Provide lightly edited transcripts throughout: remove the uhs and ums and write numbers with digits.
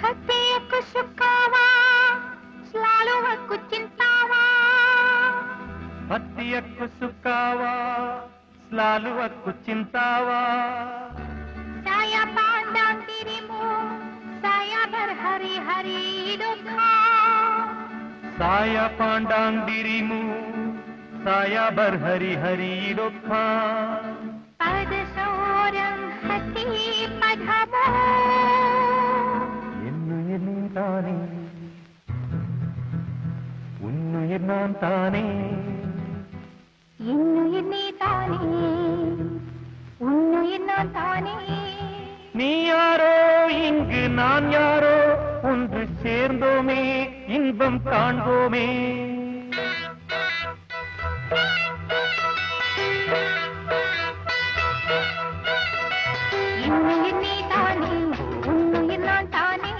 Hatiku sukawa, selalu aku cintawa. Hatiku sukawa, selalu aku cintawa. Saya pandang dirimu, saya berhari-hari duka. Saya pandang dirimu, saya berhari-hari duka. Pada seorang hati padamu. என்னுயிர் நீதானே, உன்னுயிர் நான் தானே. என்னுயிர் நீதானே, உன்னுயிர் நான் தானே. நீ யாரோ இங்கு நான் யாரோ, ஒன்று சேர்ந்தோமே இன்பம் காண்போமே. என்னுயிர் நீதானே, உன்னுயிர் நான் தானே.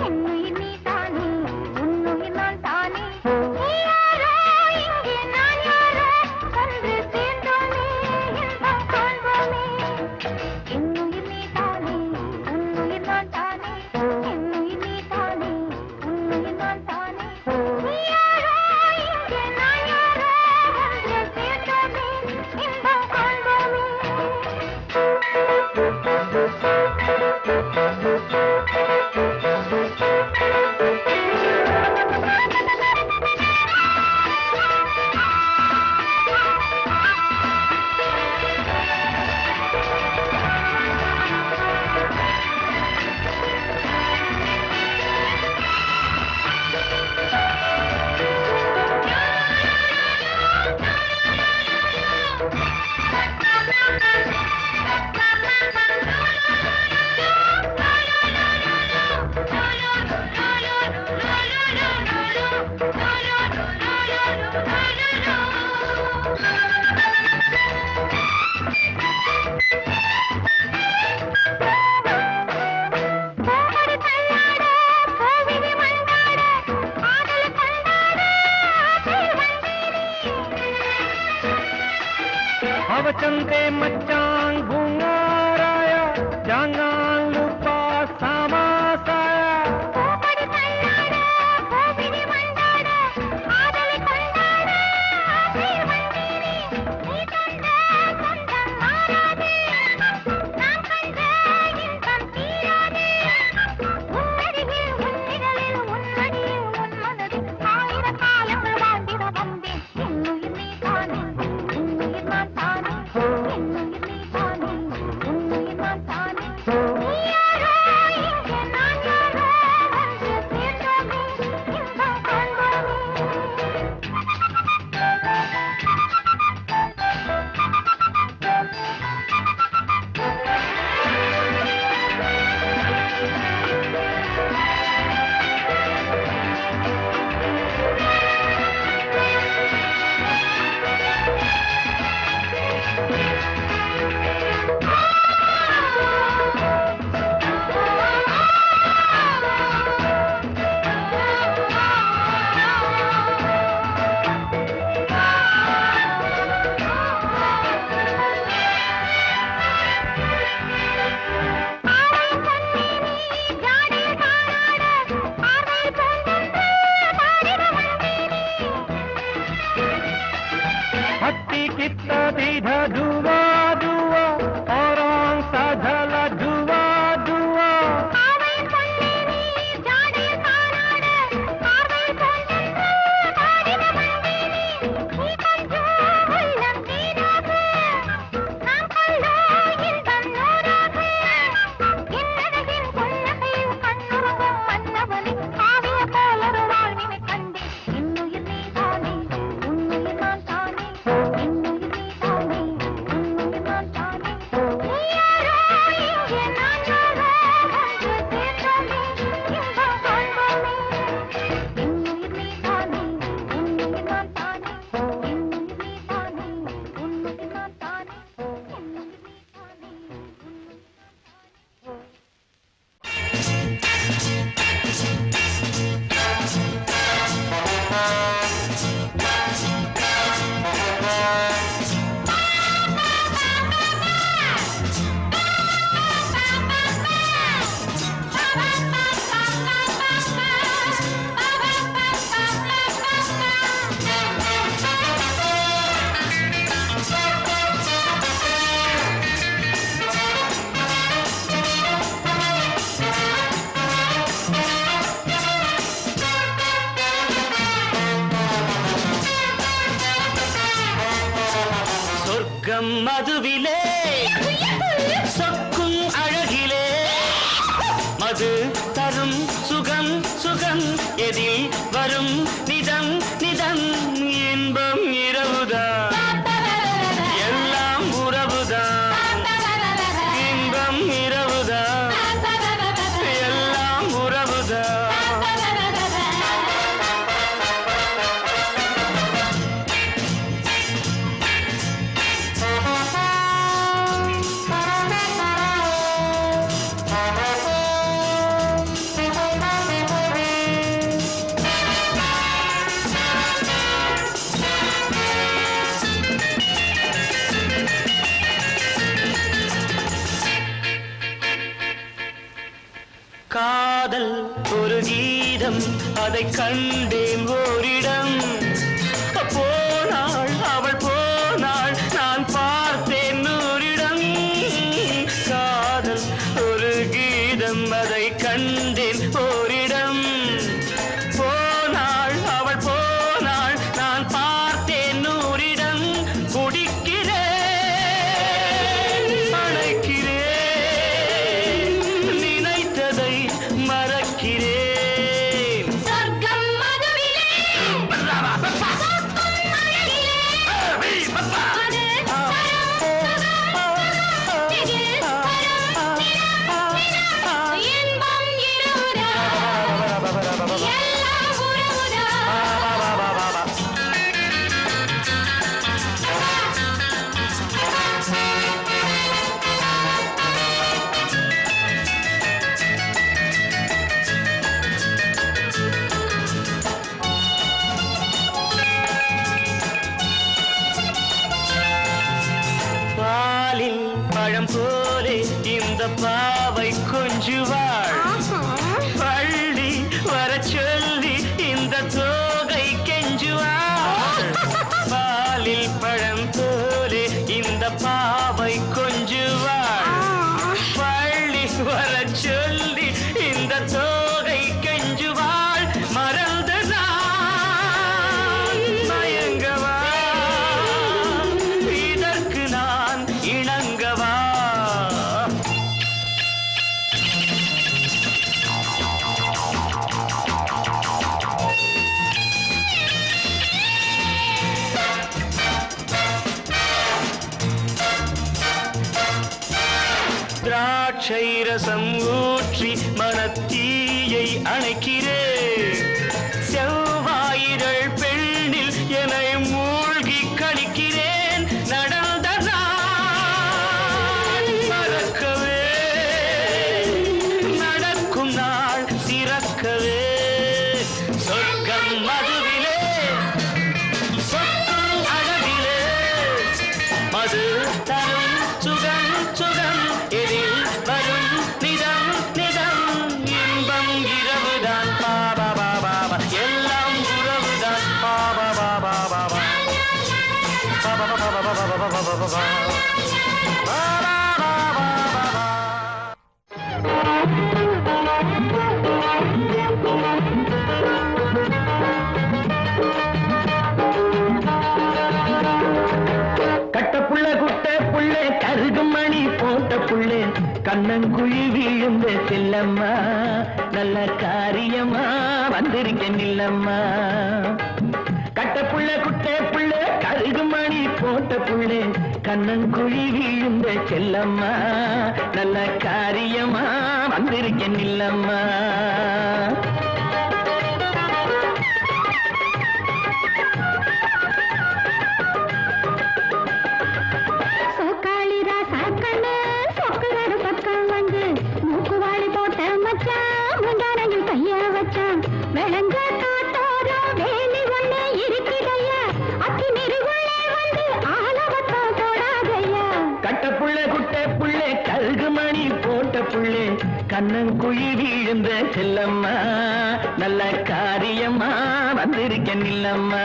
என்னுயிர் நீதானே, உன்னுயிர் நான் தானே. நீ யாரோ இங்கே நான் யாரோ, ஒன்று சேர்ந்தோமே இன்பம் காண்போமே. என்னுயிர் நீதானே, உன்னுயிர் நான் தானே. என்னுயிர் நீதானே, உன்னுயிர் நான் தானே. நீ யாரோ இங்கே நான் யாரோ, ஒன்று சேர்ந்தோமே இன்பம் காண்போமே. चंदे मचान घुंगाराया, jangan lupa sama saya. என்னுயிர் நீதானே, தரும் சுகம் சுகம் எதில் வரும் நிதம் நிதம் இன்பம் இரவுதான் எல்லாம் உறவுதான் இன்பம் இரவுதான் எல்லாம் உறவுதான் காதல் ஒரு கீதம் அதை கண்டேன் ஓரிடம் போனாள் அவள் போனாள் நான் பார்த்தேன் நூறிடம் காதல் ஒரு கீதம் அதை கண்டேன் ஓரிடம் போனாள் அவள் போனாள் நான் பார்த்தேன் நூறிடம் குடிக்கிறேன் அணைக்கிறேன் நினைத்ததை மறக்கிறேன் சொர்க்கம் மதுவிலே இன்பம் இரவுதான் எல்லாம் உறவுதான் பாலில் பழம் போலே இந்த பாவை கொஞ்சுவாள் பள்ளி வர சொல்லி இந்த தோகை கெஞ்சுவாள் பாலில் பழம் போலே இந்த பாவை கொஞ்சுவாள் பள்ளி வர சொல்லி இந்த தோகை கெஞ்சுவாள் மறந்து நான் மயங்கவா இதற்கு நான் இணங்கவா திராட்சை ரசம் ஊற்றி மனத்தீயை அணைக்கிறேன் செவ்வாயிரள் பெண்ணில் என்னை மூழ்கி கழிக்கிறேன் நடந்த நாள் மறக்கவே நடக்கும் நாள் சிறக்கவே சொர்க்கம் மதுவிலே சொர்க்கம் அழகிலே மது தரும் சுகம் சுகம் எதில் வரும் நிதம் நிதம் இன்பம் இரவுதான் பாபா பாபா எல்லாம் உறவுதான் பாபா பாபா பாபா பாபா பாபா பாபா பாபா பாபா கட்ட புள்ள குட்ட புள்ள கருகு மணி போட்ட புள்ளே கண்ணங்குழி விழுந்த செல்லம்மா நல்ல காரியமா வந்திருக்கேன் நில்லம்மா கட்ட புள்ள குட்ட புள்ள கருகு மணி போட்ட புள்ளே கண்ணங்குழி விழுந்த செல்லம்மா நல்ல காரியமா வந்திருக்கேன் நில்லம்மா சோக்காளிரா சாக்கண்ணு சொக்குறாரு பக்கம் வந்து மூக்குவாளி போட்ட மச்சான் முந்தானையில் கைய வச்சான் விளங்க காத்தோரம் வேலி ஒண்ணு இருக்கிறையா அத்தி நெருகுள்ளே வந்து ஆலவத்தம் போடாதையா கட்ட புள்ள குட்ட புள்ளே கருகு மணி போட்ட புள்ளே கண்ணங்குழி விழுந்த செல்லம்மா நல்ல காரியமா வந்திருக்கேன் நில்லம்மா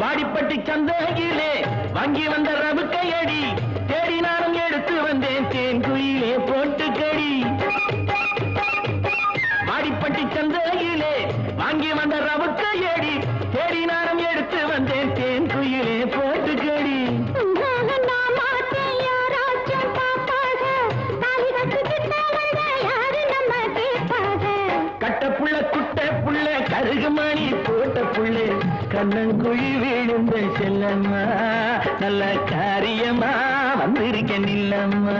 வாடிப்பட்டி சந்தையிலே வாங்கி வந்த ரவுக்கையடி தேடி நானும் எடுத்து வந்தேன் தேன் குயிலே போட்டுக்கடி. வாடிப்பட்டி சந்தையிலே வாங்கி வந்த ரவுக்கையடி தேடி நானும் எடுத்து வந்தேன் தேன் குயிலே போட்டுக்கடி. கட்ட புள்ள குட்ட புள்ள கருகுமணி போட்ட புள்ள கண்ணங்குழி விழுந்த செல்லம்மா நல்ல காரியமா வந்திருக்க நில்லம்மா.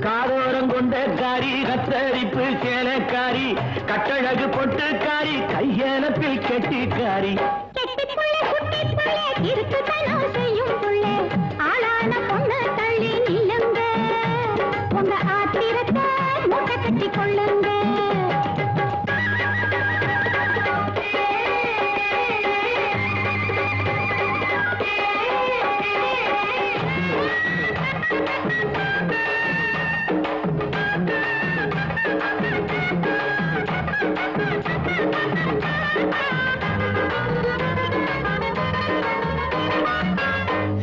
காதோரம் கொண்ட காரி கத்தரிப்பு சேலக்காரி கட்டழகு பொட்டுக்காரி கையெனப்பில் கெட்டிக்காரி. ஆளான பொண்ணு தள்ளி நில்லுங்க உங்க ஆத்திரத்தை மூட்டை கட்டி கொள்ளுங்க.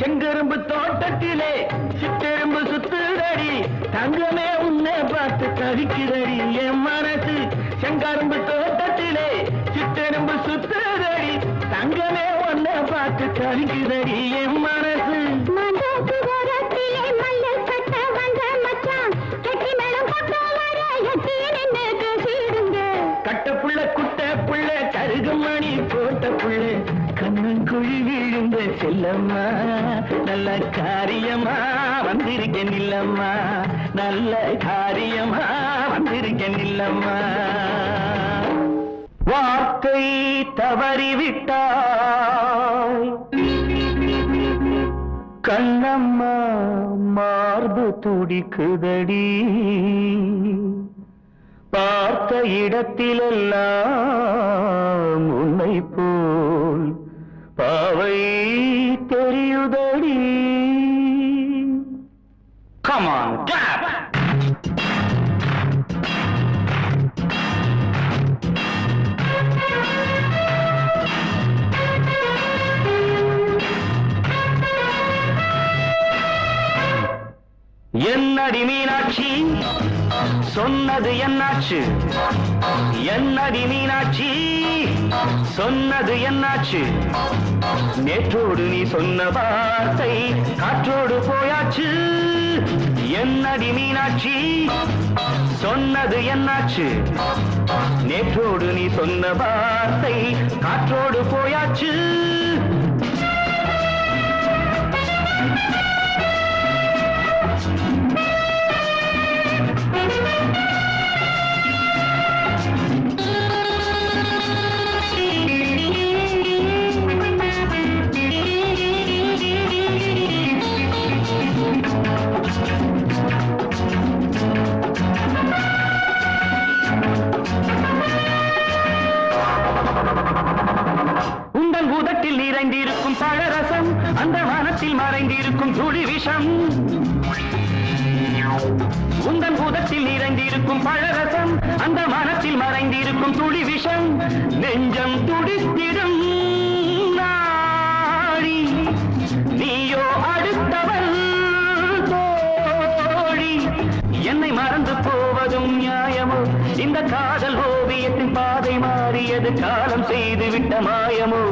செங்கரும்பு தோட்டத்திலே சிற்றெரும்பு சுத்துதடி தங்கமே உன்னை பார்த்து தவிக்குதடி என் மனசு. செங்கரும்பு தோட்டத்திலே சிற்றெரும்பு சுத்துதடி தங்கமே உன்னை பார்த்து தவிக்குதடி என் மனசு. கட்ட புள்ள குட்ட புள்ள கருகுமணி போட்ட புள்ள கண்ணங்குழி விழுந்த செல்லம்மா நல்ல காரியமா வந்திருக்க நில்லம்மா நல்ல காரியமா வந்திருக்க நில்லம்மா. வார்த்தை தவறிவிட்டாய் கண்ணம்மா மார்பு துடிக்குதடி பார்த்த இடத்திலெல்லாம் உன்னை போல் பாவை தெரியுதடி. Come on, clap! என்னடி மீனாட்சி சொன்னது என்னாச்சு? என்னடி மீனாட்சி சொன்னது என்னாச்சு? நேற்றோடு நீ சொன்ன வார்த்தை காற்றோடு போயாச்சு. என்னடி மீனாட்சி சொன்னது என்னாச்சு? நேற்றோடு நீ சொன்ன வார்த்தை காற்றோடு போயாச்சு. உந்தன் பூதத்தில் நிறைந்திருக்கும் பழரசம் அந்த வானத்தில் மறைந்திருக்கும் துளி விஷம். உந்தன் பூதத்தில் நிறைந்திருக்கும் பழரசம் அந்த வானத்தில் மறைந்திருக்கும் துளி விஷம். நெஞ்சம் துடித்திடும் நாடி நீயோ அடுத்தவன் தோழி. என்னை மறந்து போவதும் நியாயமோ? இந்த காதல் ஓவியத்தின் பாதை மாறியது காலம் செய்து விட்ட மாயமோ?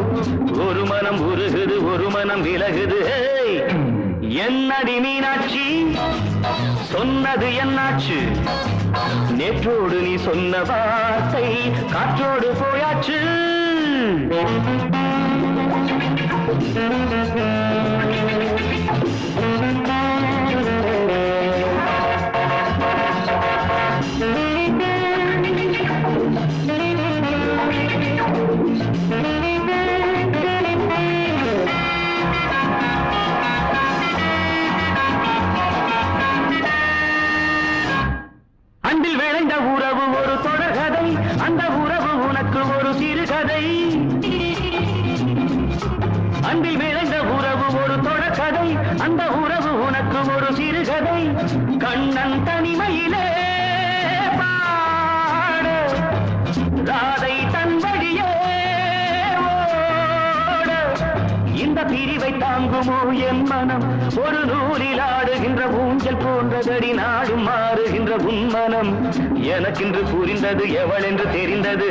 ஒரு மனம் உருகுது ஒரு மனம் விலகுது. என்னடி மீனாட்சி சொன்னது என்னாச்சு? நேற்றோடு நீ சொன்ன வார்த்தை காற்றோடு போயாச்சு. அன்பில் விளைந்த உறவு ஒரு தொடர்கதை, அந்த உறவு உனக்கு ஒரு சிறுகதை. அன்பில் விளைந்த உறவு ஒரு தொடர்கதை, அந்த உறவு உனக்கு ஒரு சிறுகதை. கண்ணன் தனிமையிலே பாட, ராதை தன் வழியே ஓட. இந்த பிரிவை தாங்குமோ என் மனம்? ஒரு நூலில் ஆடுகின்ற ஊஞ்சல் போன்றதடி, நாடும் மாறுகின்ற உன்மனம். எனக்கென்று புரிந்தது எவள் என்று தெரிந்தது.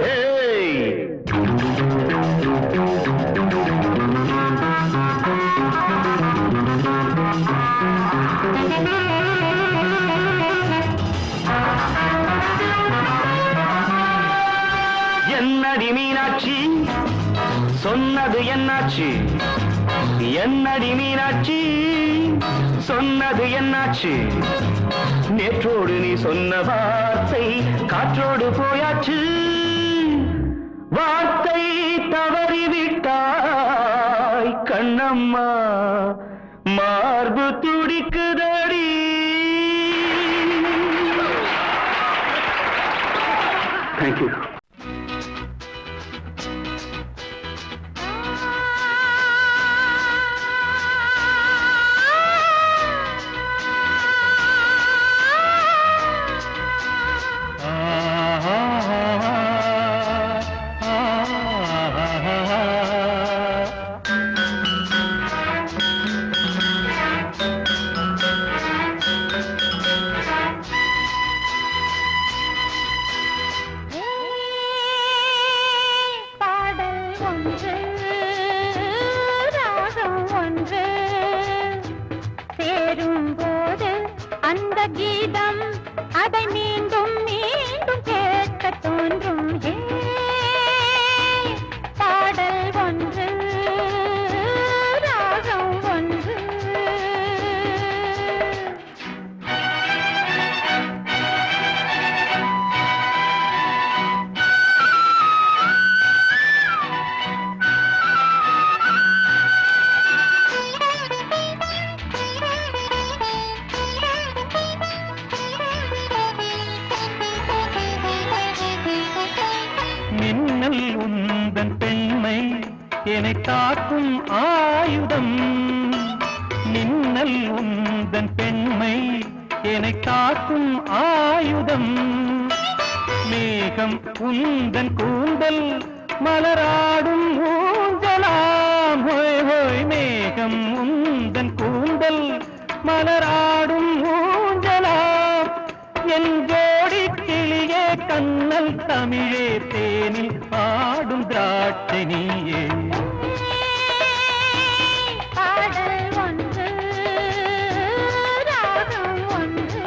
என்னடி மீனாட்சி சொன்னது என்னாச்சு? என்னடி மீனாட்சி சொன்னது என்னாச்சு? நேற்றோடு நீ சொன்ன வார்த்தை காற்றோடு போயாச்சு. வார்த்தை தவறிவிட்டாய் கண்ணம்மா, மார்பு துடிக்குதடி. தேங்க்யூ. கீதம் அதை மீண்டும் மீண்டும் கேட்க தோன்றும். பாடல் ஒன்று, ராகம் ஒன்று. மின்னல் உந்தன் பெண்மை என்னை காக்கும் ஆயுதம். மின்னல் உந்தன் பெண்மை என்னை காக்கும் ஆயுதம். மேகம் உந்தன் கூந்தல் மலராடும் ஊஞ்சலாம். ஹோய் ஹோய் மேகம் உந்தன் கூந்தல் மலராடும் ஊஞ்சலாம். என் ஜோடி கிளியே கண்ணல் தமிழே தேனில் ஆடும் திராட்சை நீயே. பாடல் ஒன்று, ராகம் ஒன்று.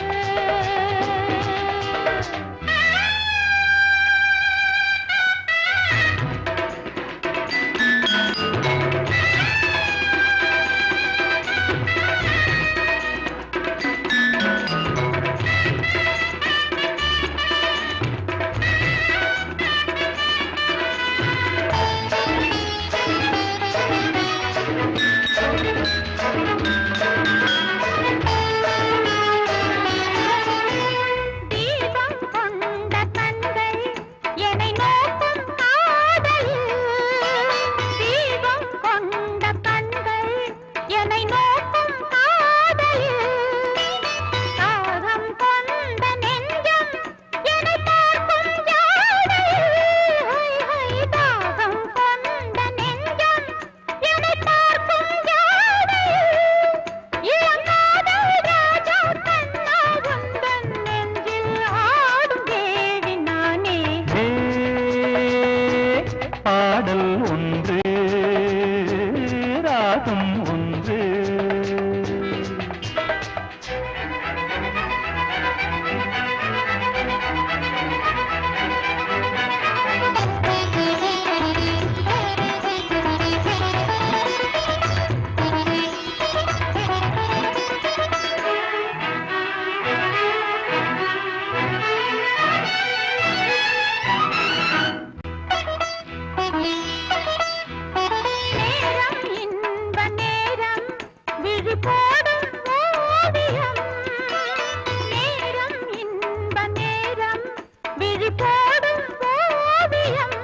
போடும் ஓவியம்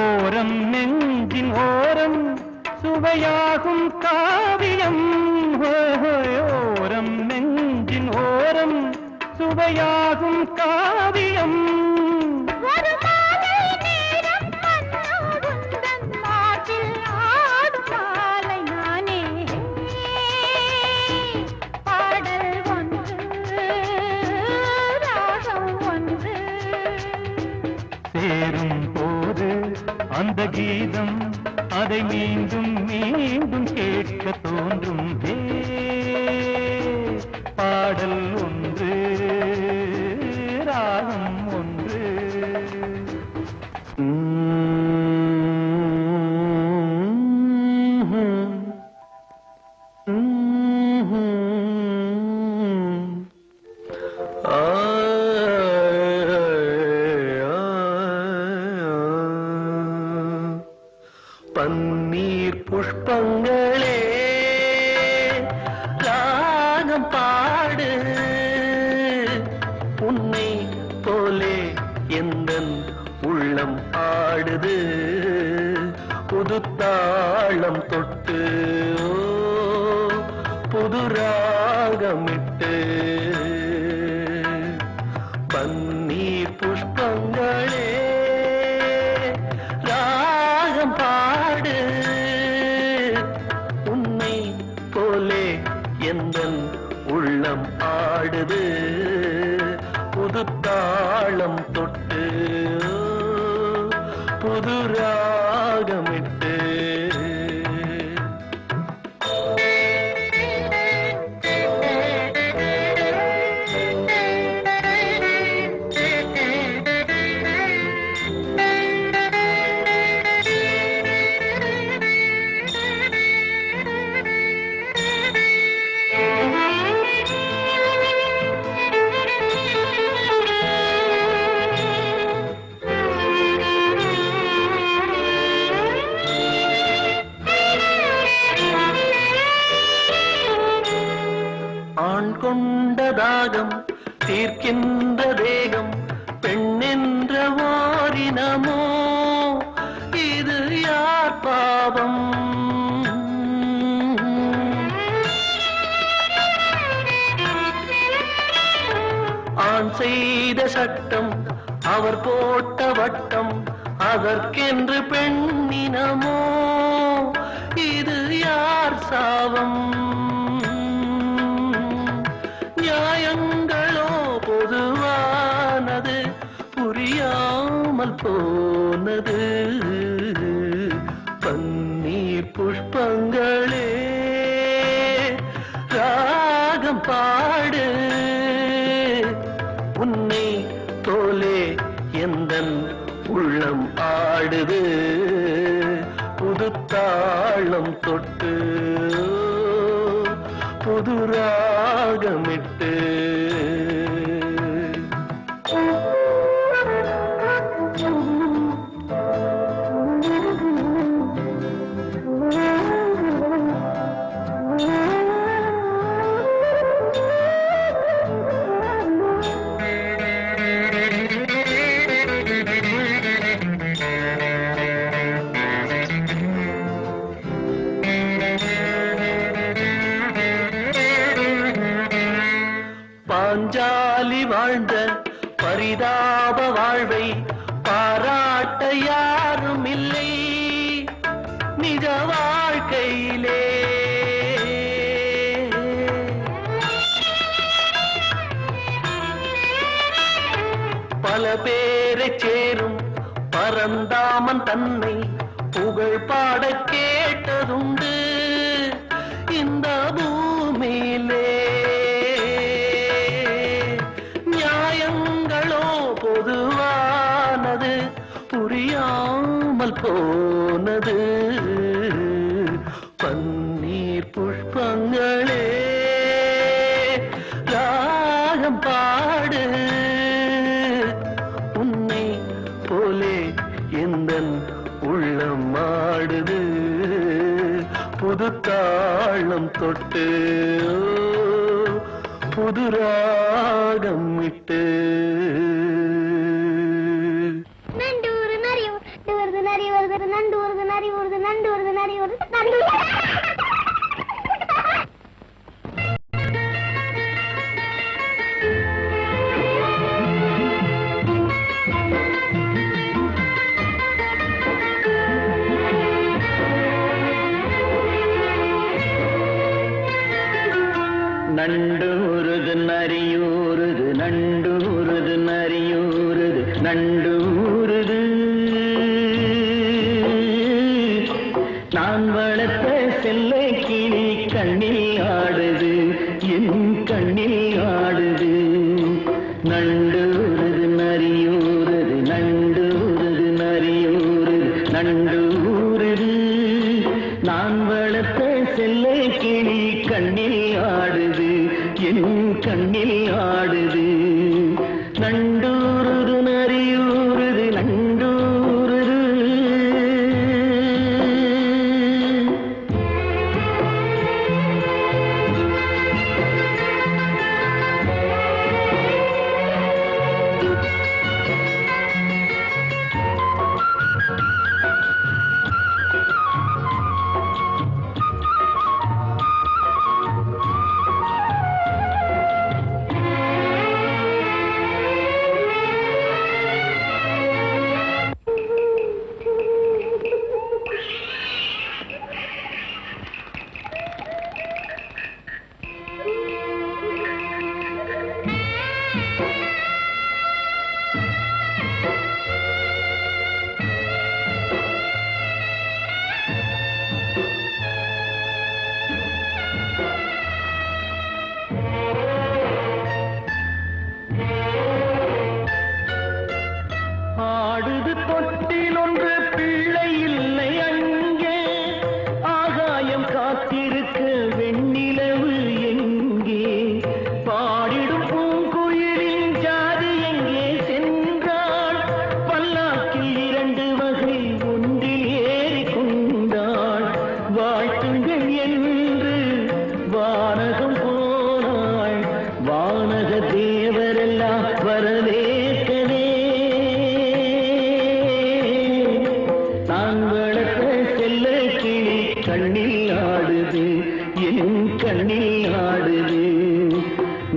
ஓரம் நெஞ்சின் ஓரம் சுவையாகும் காவியம் ஓரம் நெஞ்சின் ஓரம் சுவையாகும் காவியம் ஒரு மாலை நேரம் மன்னோடுந்தன் மார்பில் ஆடும் மாலை நானே பாடல் ஒன்று ராகம் ஒன்று சேரும் போது அந்த கீதம் அதை மீண்டும் மீண்டும் கேட்க தோன்றும் பாடல் ஒன்று ராகம் ஒன்று பன்னீர் புஷ்பங்களே ராகம் பாடு உன்னை போலே எந்தன் உள்ளம் ஆடுது புது தாளம் தொட்டு புது ராகமிட்டு பன்னீர் புஷ்பங்களே ராகம் பாடு உன்னை போலே எந்தன் உள்ளம் ஆடுது புது தாளம் தொட்டு புது ராகமிட்டு ஆண் கொண்ட தாகம் தீர்க்கின்ற தேகம் பெண்ணென்ற வாரினமோ இது யார் பாவம் ஆண் செய்த சட்டம் அவர் போட்ட வட்டம் அதற்கென்று பெண்ணினமோ இது யார் சாவம் நியாயங்களோ பொதுவானது புரியாமல் போனது பன்னீர் புஷ்பங்களே ராகம் பாடு உன்னை போலே எந்தன் உள்ளம் ஆடுது புது தாளம் தொட்டு புது ராகமிட்டு பாஞ்சாலி வாழ்ந்த பரிதாப வாழ்வை பாராட்ட யாரும் இல்லை நிஜ வாழ்க்கையிலே பல பேரை சேரும் பரந்தாமன் தன்னை புகழ் பாட கேட்டதுண்டு இந்த பூமியிலே பொதுவானது புரியாமல் போனது பன்னீர் புஷ்பங்களே ராகம் பாடு உன்னை போலே எந்தன் உள்ளம் ஆடுது புது தாளம் தொட்டு புது ராகம் விட்டு நரி வருது, நண்டு வருது, நரி வருது, நண்டு. நண்டூருது நரியூருது, நண்டூருது நரியூருது, நண்டூருது. நான் வளர்த்த செல்ல கிளி கண்ணில் ஆடுது, என் கண்ணில் ஆடுது. நண்டூருது நரியூருது, நண்டூருது நரியூருது, நண்டூருது. நான் வளர்த்த செல்ல கிளி கண்ணில் ஆடுது, என் கண்ணில் ஆடுது. நண்டூருது நரியூருது, நண்டூருது. ஆடுது தொட்டில் ஒன்று, பிள்ளை இல்லை அங்கே. ஆகாயம் காத்திருக்க வெண்ணிலவு எங்கே? பாடிடும் பூங்குயிலின் ஜாதி எங்கே சென்றாள்? பல்லாக்கில் 2 வகை ஒன்றில் ஏறி கொண்டாள். வாழ்த்துங்கள் என்று வானகம் போனாள். வானக தேவரெல்லாம் வரவேற்கவே. நான் வளர்த்த செல்ல கிளி கண்ணில் ஆடுது, என் கண்ணில் ஆடுது.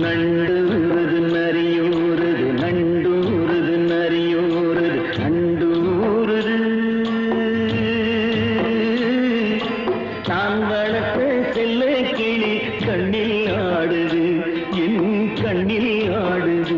நண்டூருது நரியூருது, நண்டூருது நரியூருது, நண்டூருது. நான் வளர்த்த செல்ல கிளி கண்ணில் ஆடுது, என் கண்ணில் ஆடுது.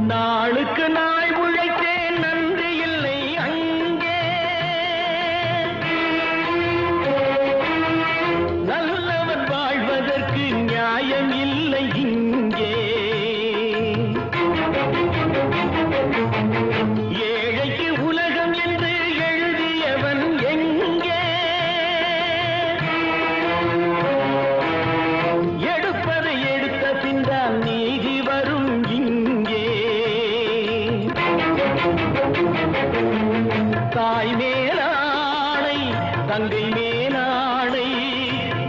நாளுக்கு நாள் உழைத்தேன், நன்றி இல்லை அங்கே. நல்லவன் வாழ்வதற்கு நியாயம் இல்லை இங்கே. ஏழைக்கு உலகம் என்று எழுதியவன் எங்கே? எடுப்பதை எடுத்த பின்னால் நீதி வரும் இங்கே. தாய் மேலாணை, தங்கை மேலாணை,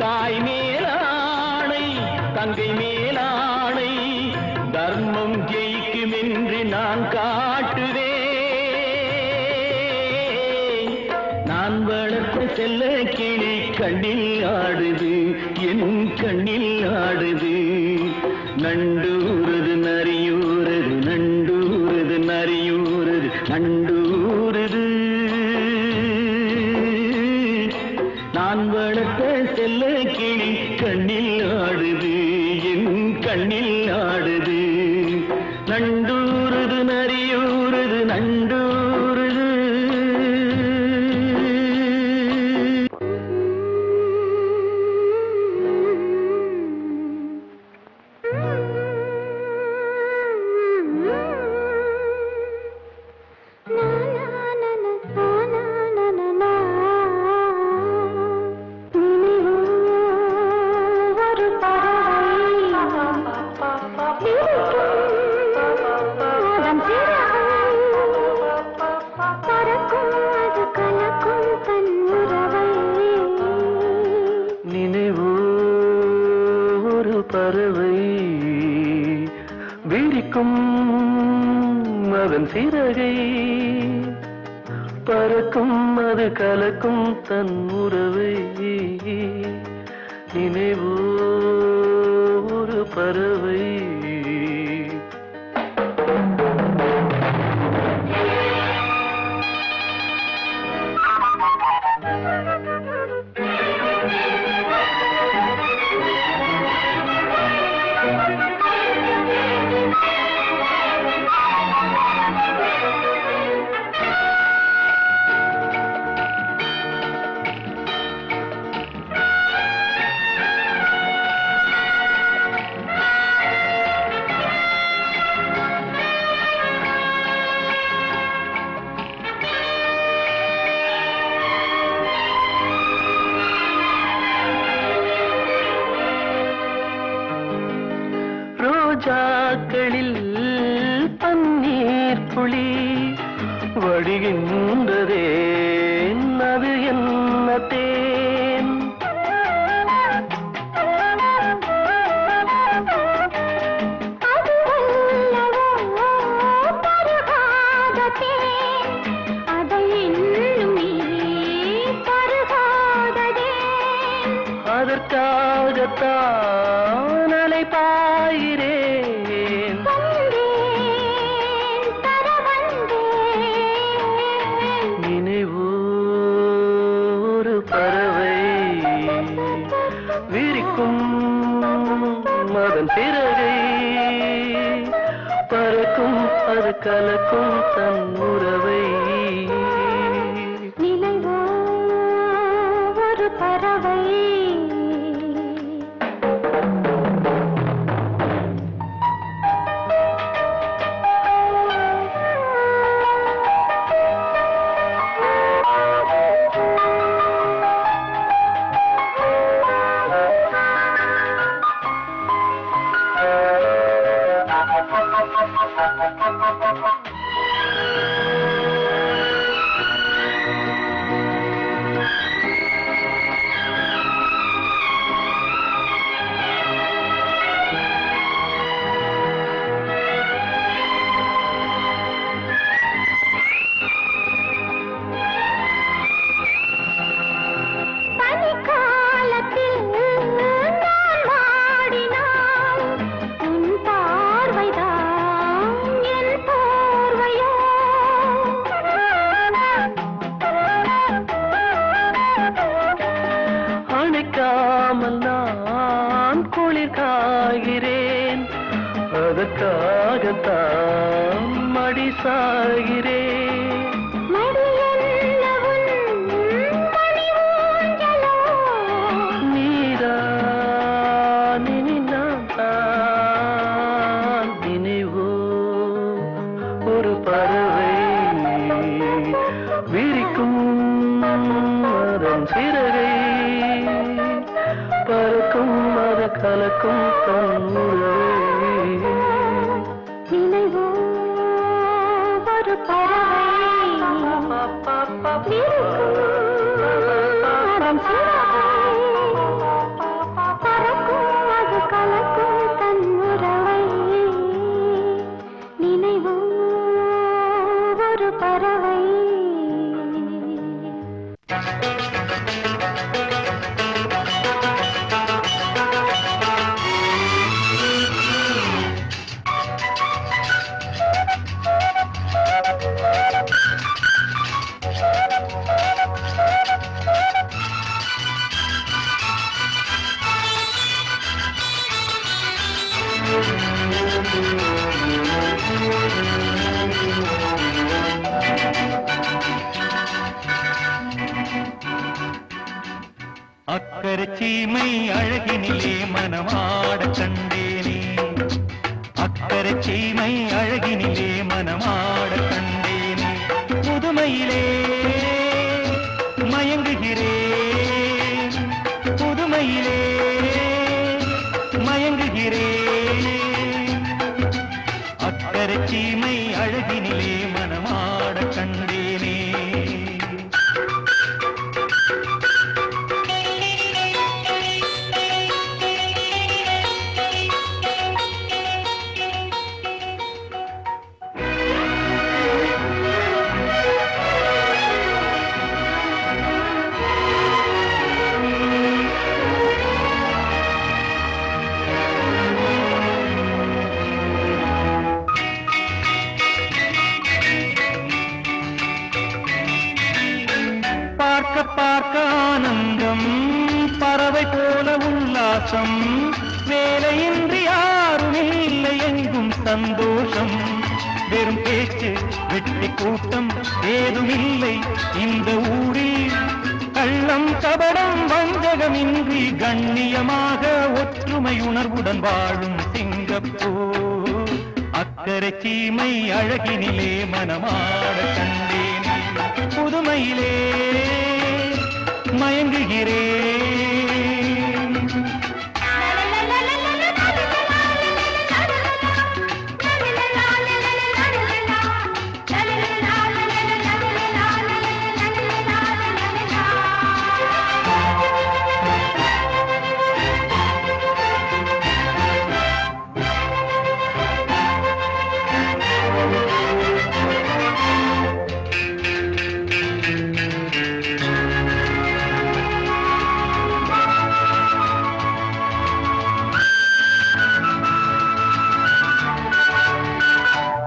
தாய் மேலாணை, தங்கை மேலாணை. தர்மம் ஜெயிக்கும் என்று நான் காட்டுவேன். நான் வளர்த்த செல்ல கிளி கண்ணில் ஆடுது, என் கண்ணில் ஆடுது. நண்டூருது நரியூருது, நண்டூருது நரியூருது, நண்டூருது. நான் வளர்த்த செல்ல கிளி கண்ணில் ஆடுது, என் கண்ணில் ஆடுது. நண்டூருது நரியூருது, நண்டூருது. na சிறகை பறக்கும் அது கலக்கும் தன் உறவை நினைவோ ஒரு பறவை ரோஜாக்களில் பன்னீர் துளி வடிகின்றதே அது என்ன தேன் அதற்காகத்தான் அலை பாயிரேன் நினைவோ ஒரு பறவை விரிக்கும் அதன் சிறகை பறக்கும் அது கலக்கும் தன் உறவை நினைவோ ஒரு பறவை அணைக்காமல் நான் குளிர் காய்கிறேன் அதற்காகத்தான் மடி சாகிறேன் நீதான் இனி நான் தான் நினைவோ ஒரு பறவை விரிக்கும் அதன் சிறகை பறக்கும் அது கலக்கும் தன் உறவை நினைவோ ஒரு பறவை அதன் சிறகை பறக்கும் அது கலக்கும் தன் உறவை நினைவோ ஒரு பறவை அக்கறை சீமை அழகினிலே மனமாட கண்டேனே அக்கறை சீமை அழகினிலே மனமாட கண்டேனே புதுமையிலே மயங்குகிறேன் புதுமையிலே மயங்குகிறேன் அக்கறை சீமை அழகினிலே மனமாட கண்டேனே பார்க்க ஆனந்தம் பறவை போல உல்லாசம் வேலையின்றி யாரும் இல்லை எங்கும் சந்தோஷம் வெறும் பேச்சு வெற்றி கூட்டம் ஏதுமில்லை இந்த ஊரில் கள்ளம் கபடம் வஞ்சகமின்றி கண்ணியமாக ஒற்றுமை உணர்வுடன் வாழும் சிங்கப்பூர் அக்கறை சீமை அழகினிலே மனமாட கண்டேனே புதுமையிலே மயங்குகிறேன்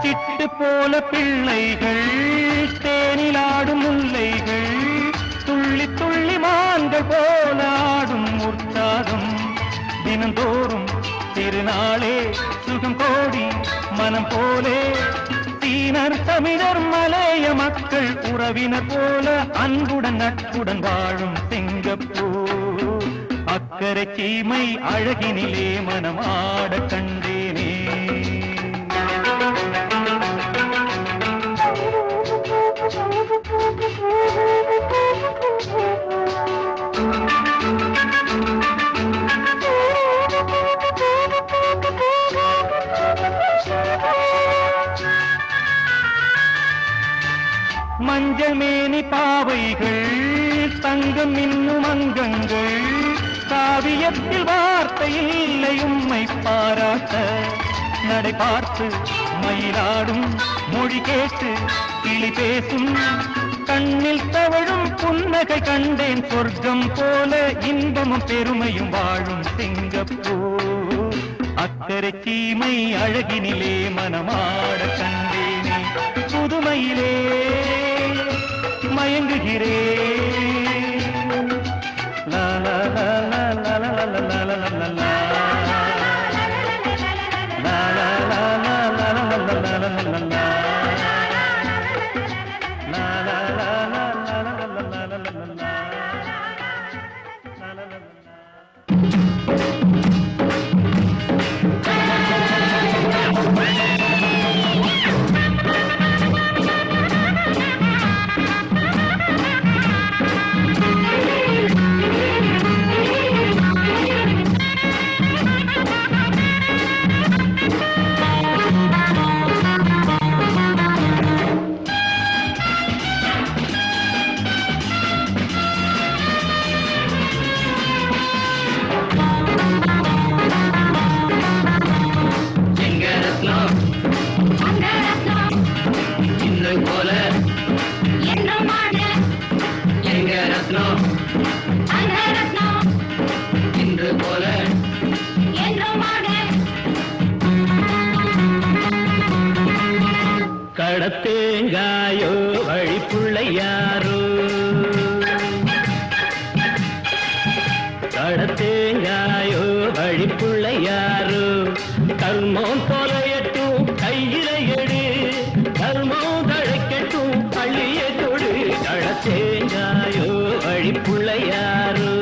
சிட்டு போல பிள்ளைகள் தேனிலாடும் முல்லைகள் துள்ளி துள்ளி மான்கள் போல ஆடும் உற்சாகம் தினந்தோறும் திருநாளே சுகம் கோடி மனம் போலே சீனர் தமிழர் மலைய மக்கள் உறவினர் போல அன்புடன் நட்புடன் வாழும் சிங்கப்பூர் அக்கறை சீமை அழகினிலே மனமாட கண்டேனே மஞ்சள் மேனி பாவைகள் தங்கம் இன்னும் அங்கங்கள் காவியத்தில் வார்த்தை இல்லை உம்மை பாராட்ட நடை பார்த்து மயிலாடும் மொழி கேட்டு கிளி பேசும் கண்ணில் தவழும் புன்னகை கண்டேன் சொர்க்கம் போல இன்பமும் பெருமையும் வாழும் சிங்கப்பூர் அக்கறை சீமை அழகினிலே மனமாட கண்டேனே புதுமையிலே மயங்குகிறேன் லா லா லா லா லா லா லா லா லா லா லா லா கடத்தேங்காயோ வழிப்புள்ளையாரோ கடத்தேங்காயோ வழிப்புள்ளையாரோ கர்மம் தொலையட்டும் கையில எடு கர்மம் தழைக்கட்டும் பள்ளிய தொடு கடத்தேங்காயோ வழிப்புள்ளையாரோ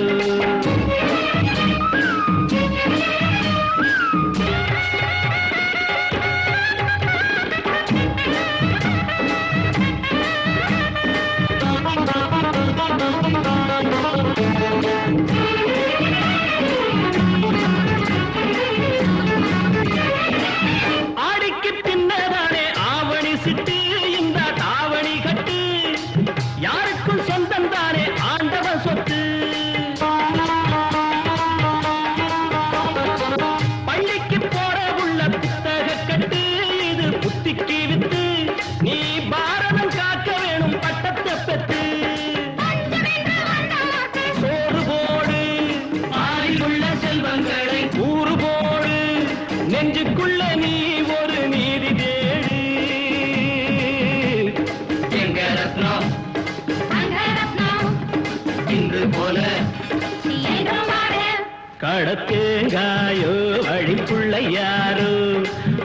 கடத்தேங்காயோ வழிப்புள்ளை யாரோ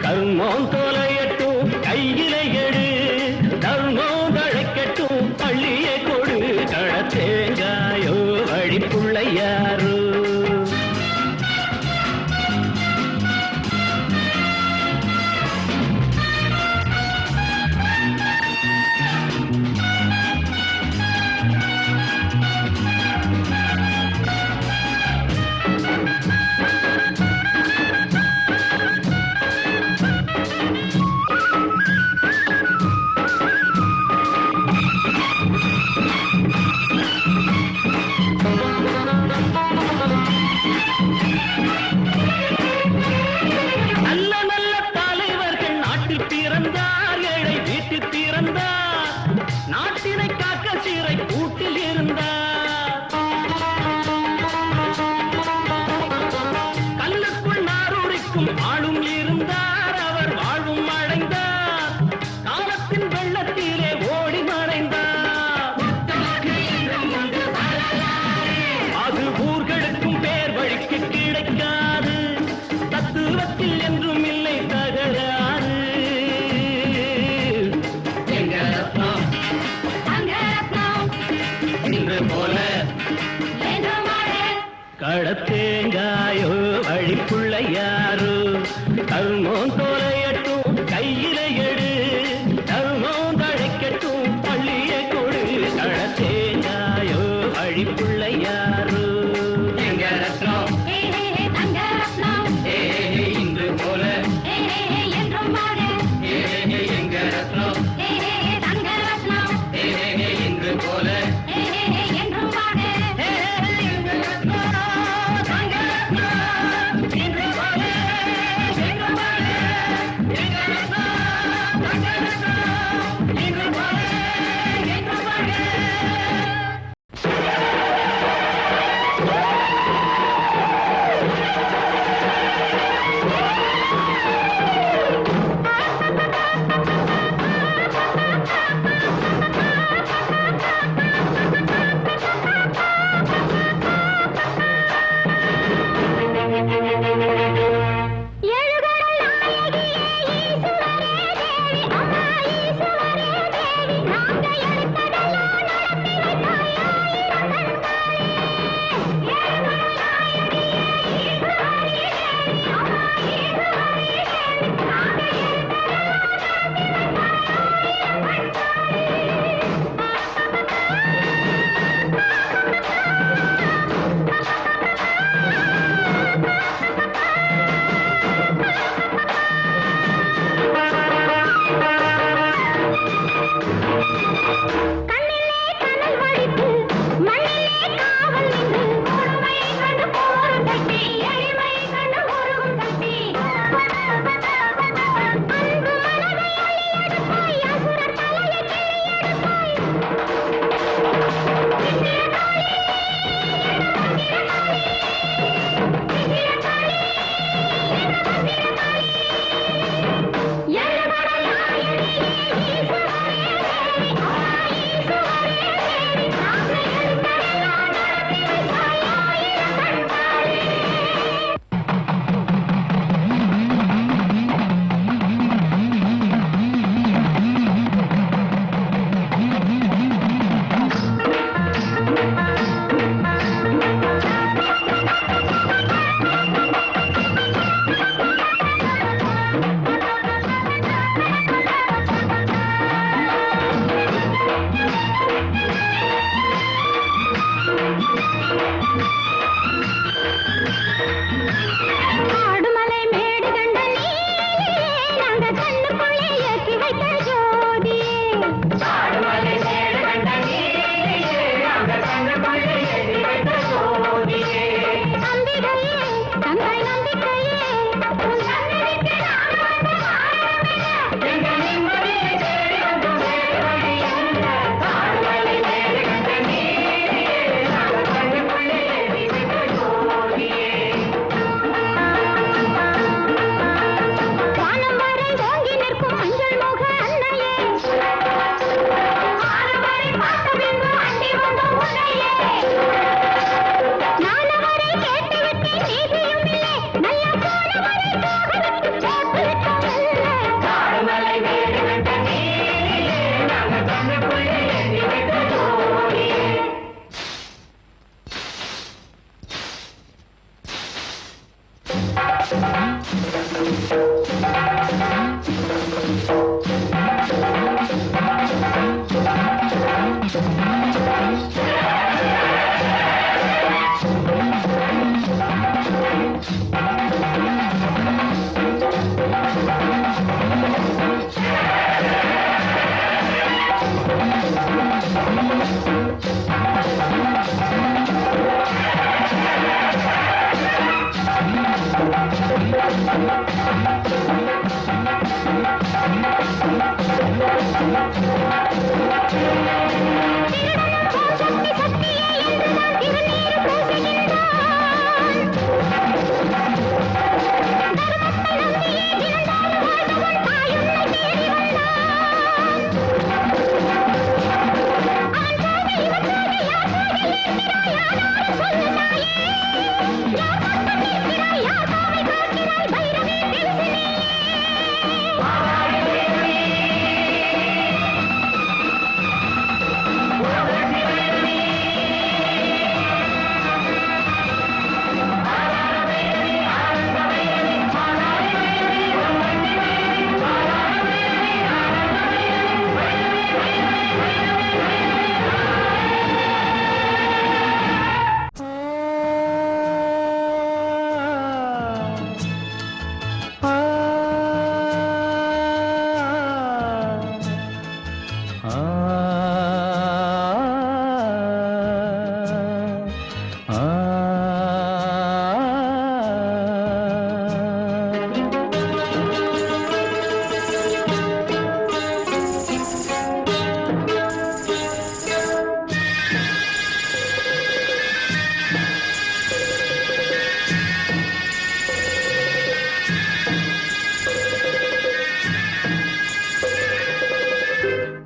கர்மோம் தொலையட்டும் கையில எடு தர்மம் தழைக்கட்டும் பள்ளியை கொடு கடத்தேங்காயோ வழிப்புள்ளை யாரோ நாட்டினை காக்க சீரை கூட்டில் இருந்தார் கல்லுக்குள் நாரூரிக்கும் ஆளும் இருந்தார் அவர் வாழ்வும் அடைந்தார் காலத்தின் வெள்ளத்திலே ஓடி மறைந்தார் அது ஊர்களுக்கும் பேர் வழிக்கு கிடைக்காது தத்துவத்தில் என்றும் இல்லை தகராறு கடத்தேங்காயோ வழிப்புள்ள யாரோ கர்மோம் தொலையட்டும் கையில எடு தர்மம் தழைக்கட்டும் பள்ளியை கொடு கடத்தேங்காயோ வழிப்புள்ள யாரோ எங்க ரத்னம் இன்று போல என்றும் எங்க ரத்னம் இன்று போல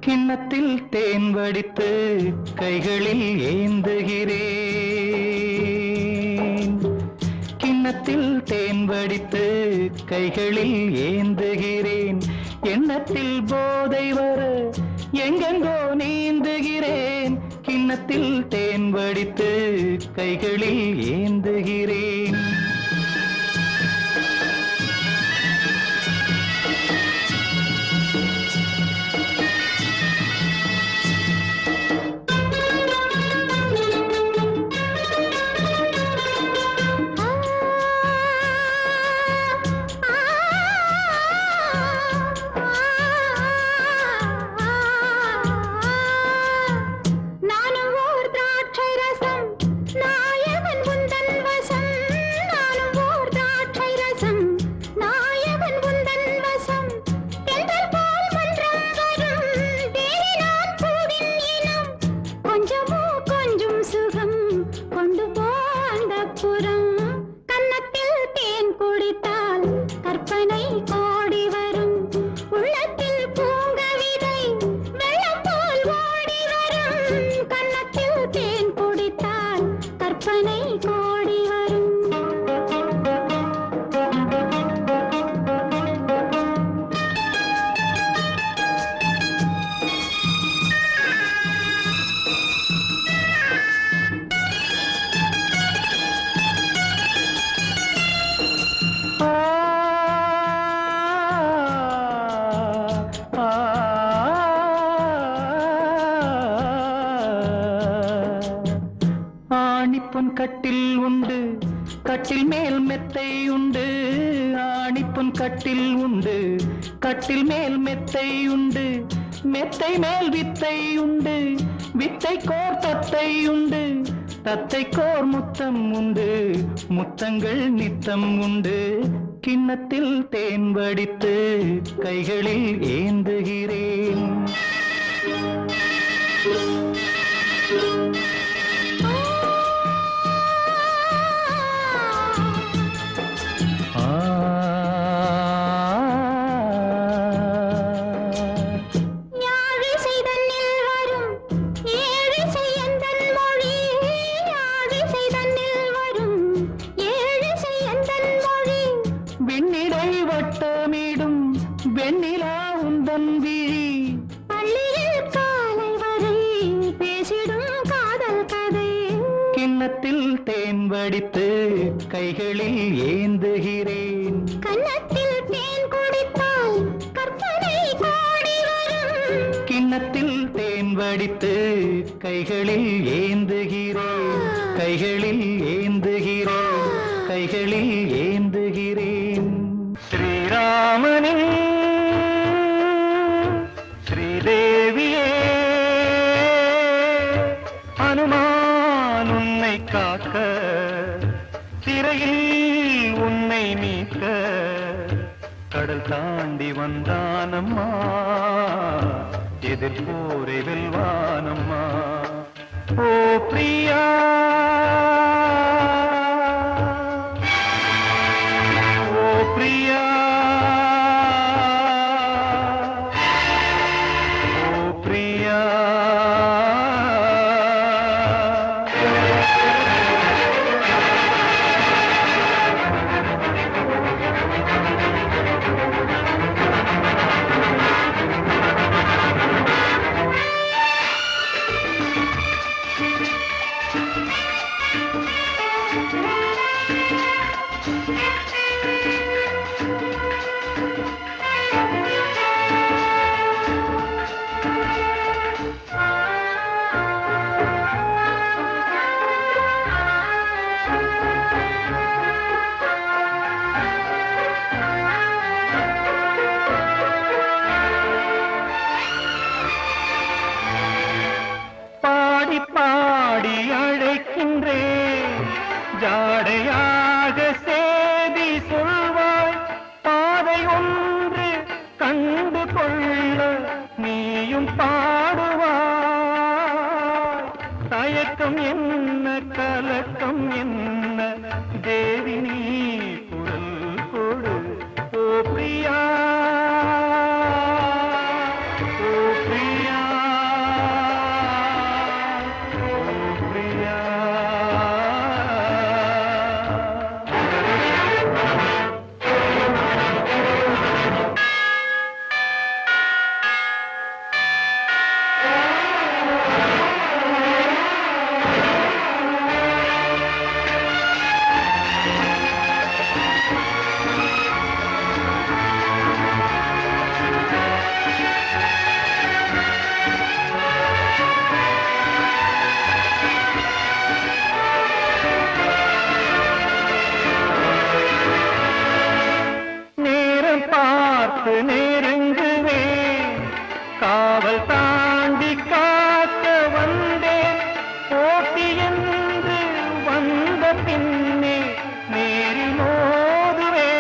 கிண்ணத்தில் தேன் வடித்து கைகளில் ஏந்துகிறேன். கிண்ணத்தில் தேன் வடித்து கைகளில் ஏந்துகிறேன். எண்ணத்தில் போதை வர எங்கெங்கோ நீந்துகிறேன். கிண்ணத்தில் தேன் வடித்து கைகளில் ஏந்துகிறேன். ஆணிப்பொன் கட்டில் உண்டு, கட்டில் மேல் மெத்தை உண்டு. ஆணிப்பொன் கட்டில் உண்டு, கட்டில் மேல் மெத்தை உண்டு. மெத்தை மேல் வித்தை உண்டு, வித்தை கோர் தத்தை உண்டு. தத்தை கோர் முத்தம் உண்டு, முத்தங்கள் நித்தம் உண்டு. கிண்ணத்தில் தேன் வடித்து கைகளில் ஏந்துகிறேன். விண்ணிடை வட்டமிடும் வெண்ணிலா உந்தன் விழி. பள்ளியில் காலை வரை பேசிடும் காதல் கதை. கிண்ணத்தில் தேன் வடித்து கைகளில் ஏந்துகிறேன். கன்னத்தில் தேன் குடித்தால் கற்பனை கோடி வரும். கிண்ணத்தில் தேன் வடித்து வைத்து கைகளில் ஏந்துகிறேன், கைகளில் ஏந்துகிறேன், கைகளில் ஏந்துகிறேன். ஸ்ரீராமனின் ஸ்ரீதேவியே, அனுமான் உன்னை காக்க, சிறையில் உன்னை மீட்க கடல் தாண்டி வந்தானம்மா, எதிர்போரை வெல்வானம்மா. ஓ பிரியா, ஓ பிரியா, ஓ பிரியா. பாடி பாடி அழைக்கின்றேன், ஜாடையாக சேதி சொல்வாய், பாதை ஒன்று கண்டு கொள்ள நீயும் பாடுவாய். தயக்கம் என்ன கலக்கம் என்ன தேவி நீ குரல் கொடு. ஓ பிரியா, ஓ பிரியா, ஓ பிரியா. பார்த்து நெருங்குவேன், காவல் தாண்டி காக்க வந்தேன், போட்டி என்று வந்த பின்னே நேரில் மோதுவேன்.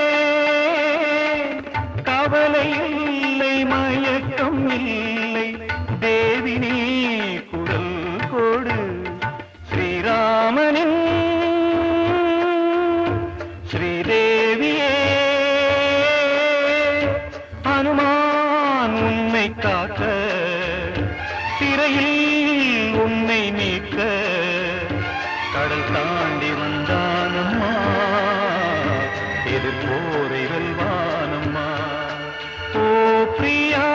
கவலை இல்லை மயக்கம் இல்லை தேவி நீ குரல் கொடு. ஸ்ரீராமனின் ஸ்ரீதேவியே, அனுமான் உன்னை காக்க, சிறையில் உன்னை மீட்க கடல் தாண்டி வந்தானம்மா, எதிர்போரை வெல்வானம்மா. ஓ பிரியா,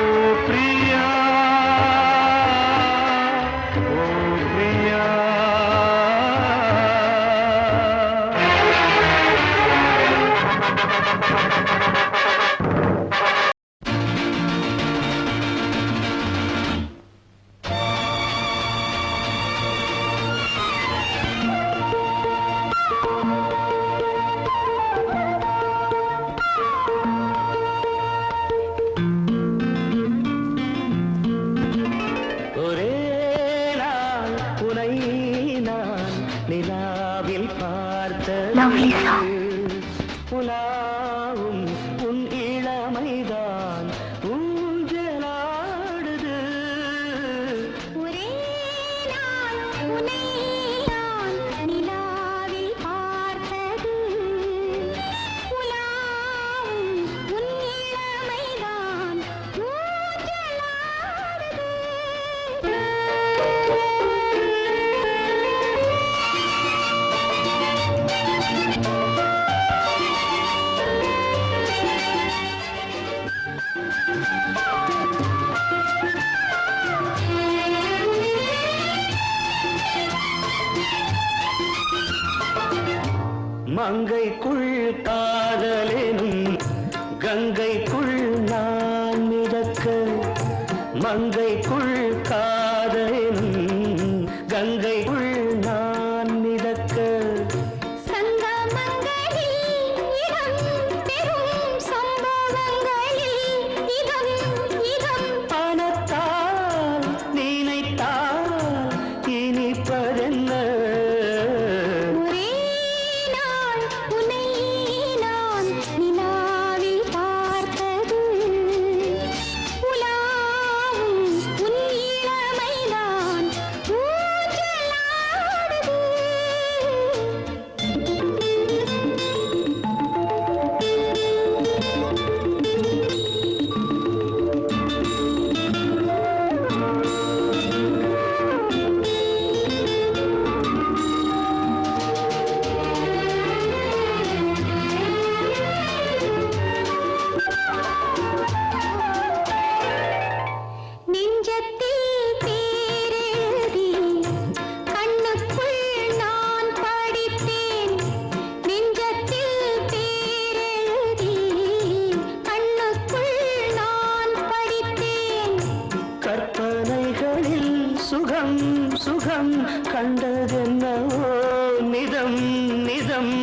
ஓ பிரியா, ஓ பிரியா. ஒரே நாள் உனை நான் நிலாவில் பார்த்தது, உலாவும் உன் இளமைதான் ஊஞ்சலாடுது. ஒரே நாள் உன்னை நான் நிலாவில் பார்த்தது, உலாவும் உன் இளமைதான் ஊஞ்சலாடுது. மங்கைக்குள் காதலெனும் கங்கைக்குள் நான் மிதக்க மங்கைக்குள் காதலும் கங்கைக்குள் நான் மிதக்க பணத்தால் நினைத்தால் இனிப்பதென்ன கற்பனைகளில் சுகம் சுகம் கண்டதென்னவோ நிதம் நிதம்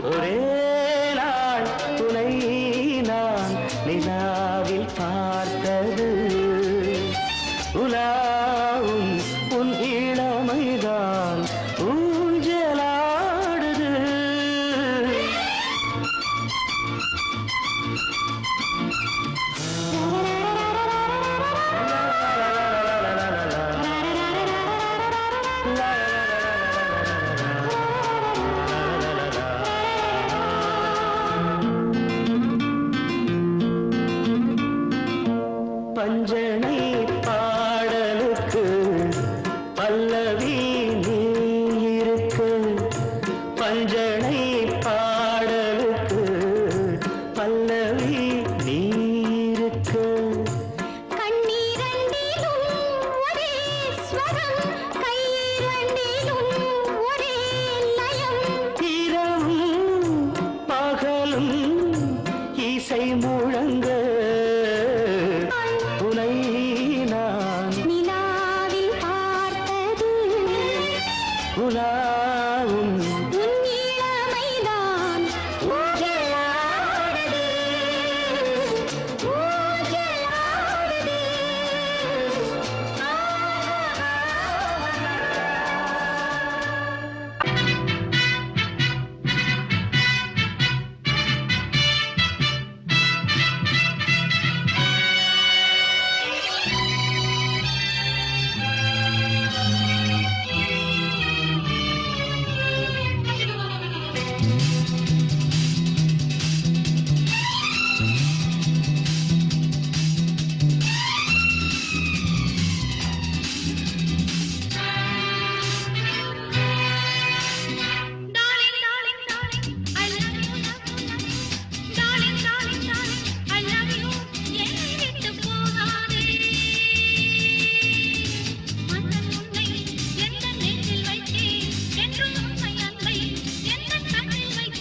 ஒரே நாள் துணை நான் நிலாவில் பார்த்தது உலாவும் உன் இளமைதான் ஊஞ்சலாடுது பஞ்சனை பாடலுக்கு பல்லவி நீ இருக்க பஞ்சனை பாடலுக்கு பல்லவி நீ இருக்க இரவும் பகலும் இசை முழங்க உனை நான் நிலாவில் பார்த்தது உலாவும் உன் இளமைதான் ஊஞ்சலாடுது ஊஞ்சலாடுது என்றும் உண்மை அன்பை என்ன கண்ணில் வைத்து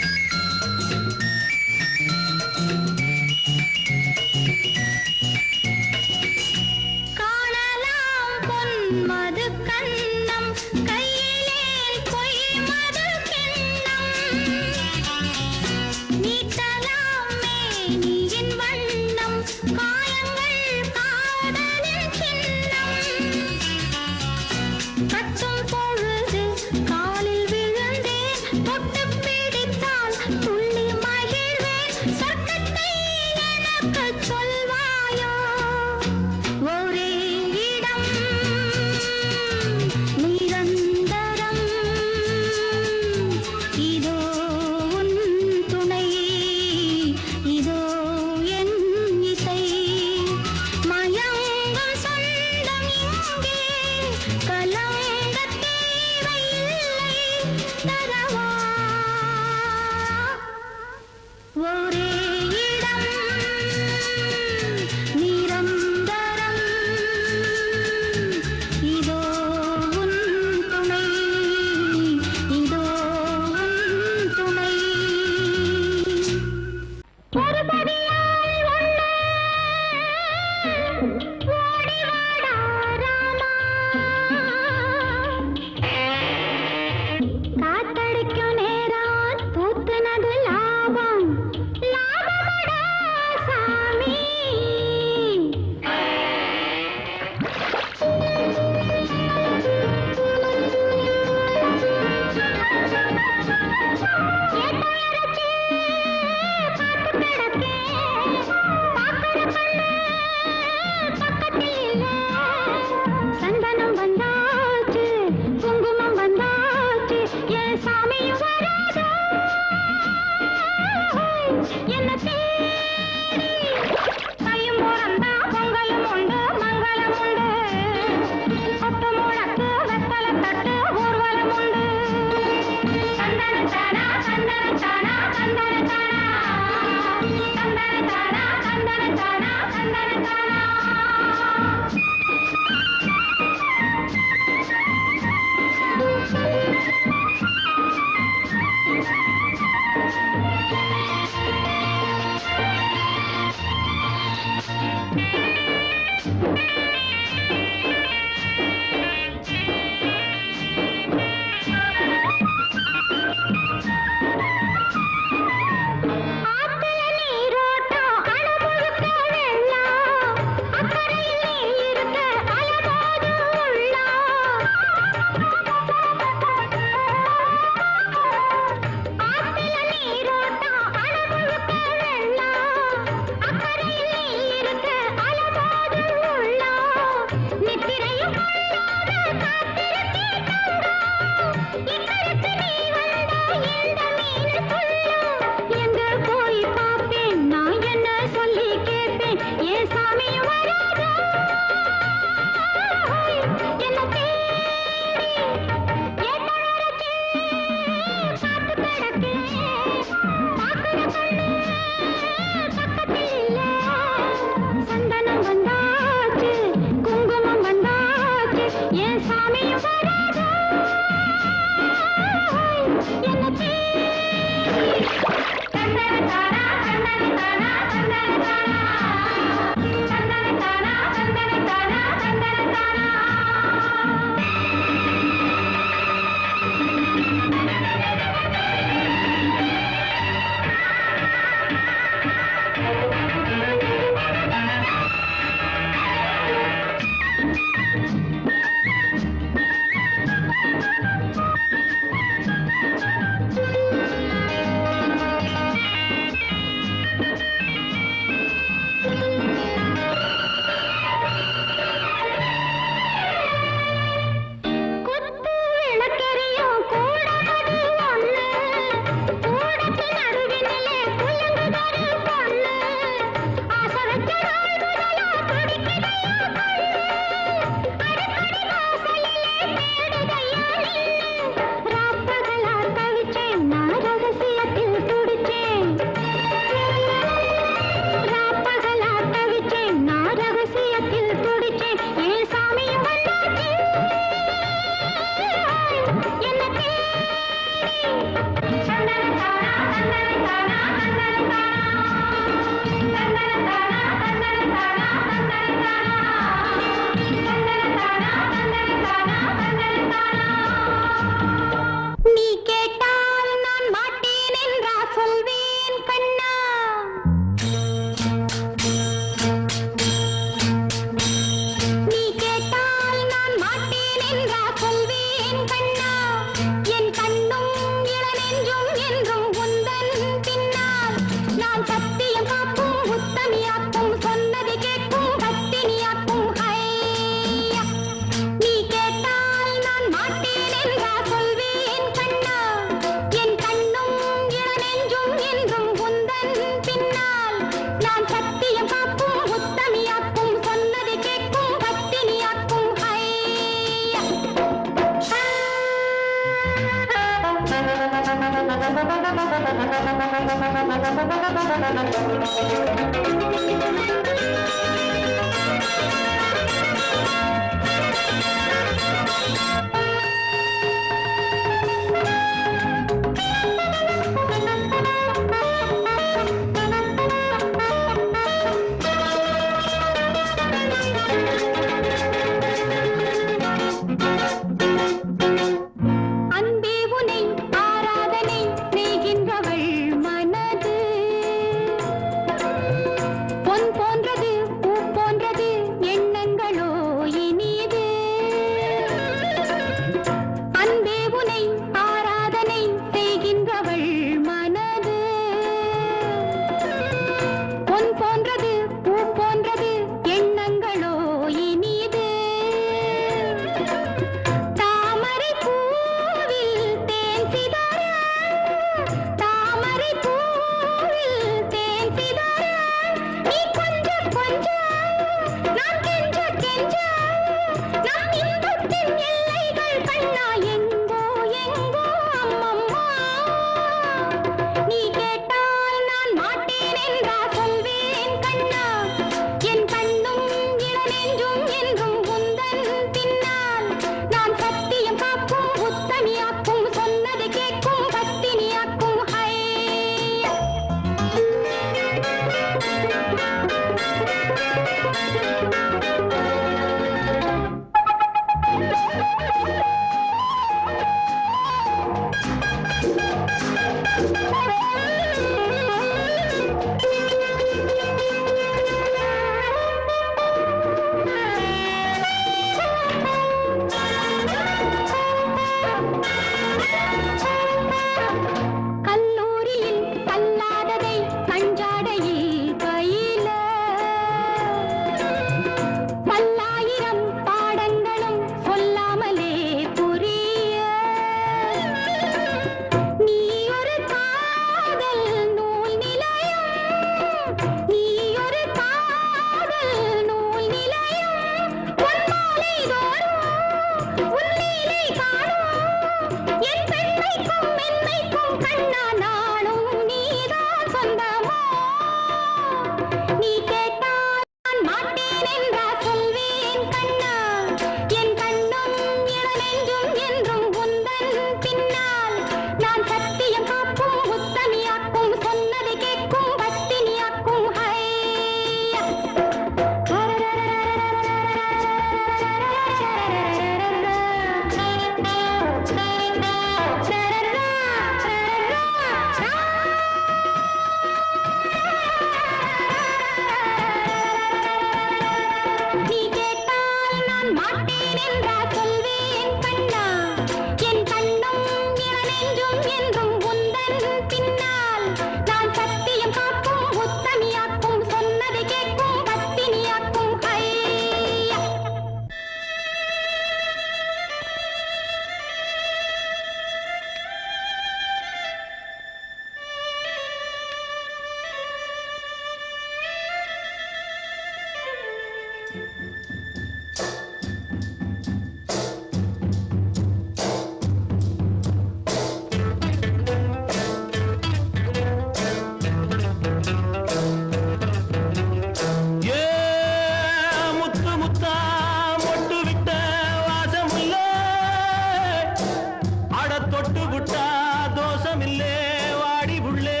குத்தமில்லே வாடி உள்ளே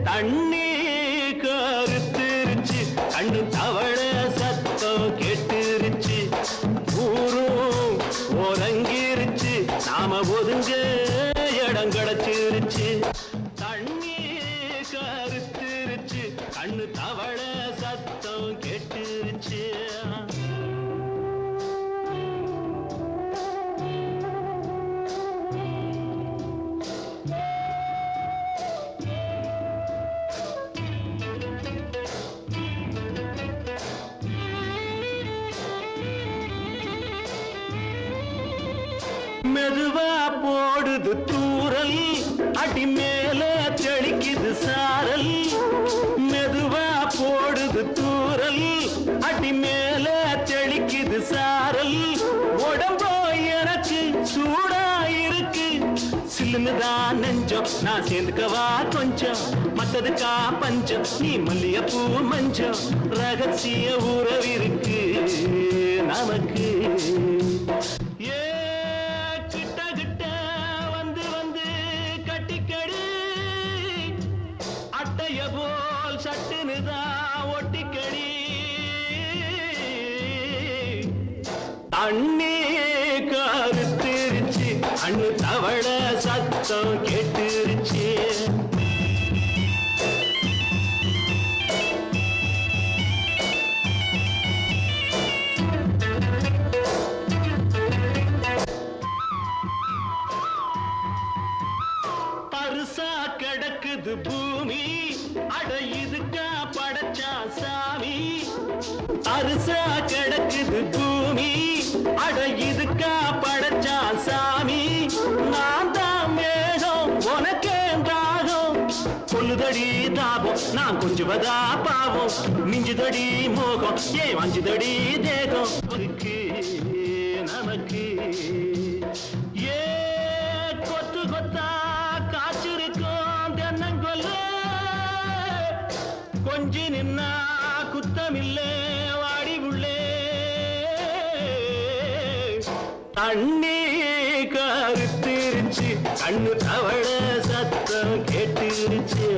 தண்ணி கருத்துருச்சு கண்ணு தவள சத்தம் கேட்டுருச்சு ஊரும் ஒரங்கிருச்சு நாம ஒதுங்க இடம் கிடைச்சிருச்சு தண்ணி கருத்துருச்சு கண்ணு தவள சத்தம் கேட்டுருச்சு மெதுவா போடுது தூரல் அடி மேல தெளிக்குது சாரல் மெதுவா போடுது தூரல் அடி மேல தெளிக்குது சாரல் உடம்போ எனக்கு சூடா இருக்கு சில்லுதான் நெஞ்சம் நான் சேர்ந்துக்கவா கொஞ்சம் மத்ததுக்கா பஞ்சம் நீ மல்லிகைப்பூ மஞ்சம் ரகசிய உறவிருக்கு நமக்கு ஏ போல் சட்டுனுதான் ஒட்டிக்கடி தண்ணி கருத்துருச்சு அண்ணு தவள சத்தம் கேட்டுருச்சு பருசா கிடக்குது பூமி அட இதுக்கா படைச்சா சாமி அரிசா கிடக்குது பூமி அட இதுக்கா படைச்சா சாமி நான் தான் மேகம் உனக்கே தாகம் கொல்லுதடி தாபம் நான் கொஞ்சுவதா பாவம் மிஞ்சுதடி மோகம் ஏன் வஞ்சுதடி தேகம் நமக்கு ஏ கொத்து கொத்தா காய்ச்சிருக்கோம் தென்னங்கொல்ல கொஞ்சி நின்னா குத்தமில்லே வாடி உள்ளே தண்ணி கருத்திருச்சு கண்ணு தவள சத்தம் கேட்டுருச்சு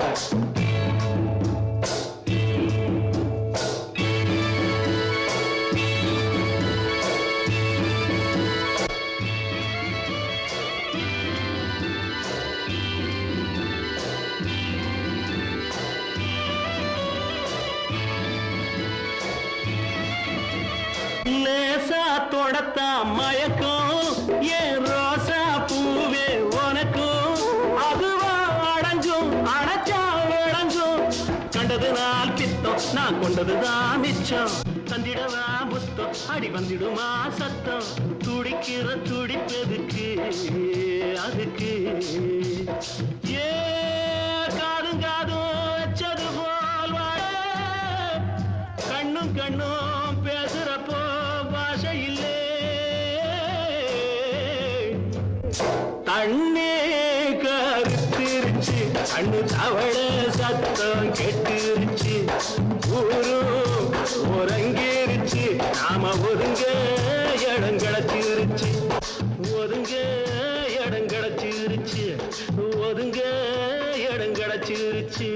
லேசா தொடத்தா மயக்கம் ஏன் ரோசா பூவே உனக்கும் அதுவா அடைஞ்சும் அடைச்சா விளைஞ்சும் கண்டது நாள் பித்தம் நான் கொண்டதுதான் மிச்சம் தந்திடவா புத்தம் அடி வந்திடுமா சத்தம் துடிக்கிற துடிப்பதுக்கு அதுக்கு ஏ காதும் காதும் வச்சது போல் வாழ கண்ணும் கண்ணும் பேசுறப்போ பாஷை இல்லே தண்ணி கருத்திருச்சு கண்ணு தவள சத்தம் கெட்டுருச்சு ஊரும் உறங்கிருச்சு நாம ஒதுங்க இடம் கிடைச்சிருச்சு ஒதுங்க இடம் கிடைச்சிருச்சு ஒதுங்க இடம் கிடைச்சிருச்சு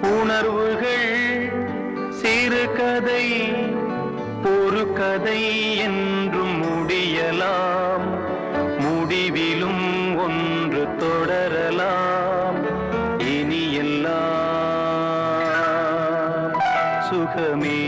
உணர்வுகள் சிறுகதை ஒரு கதை என்றும் முடியலாம் முடிவிலும் ஒன்று தொடரலாம் இனி எல்லாம் சுகமே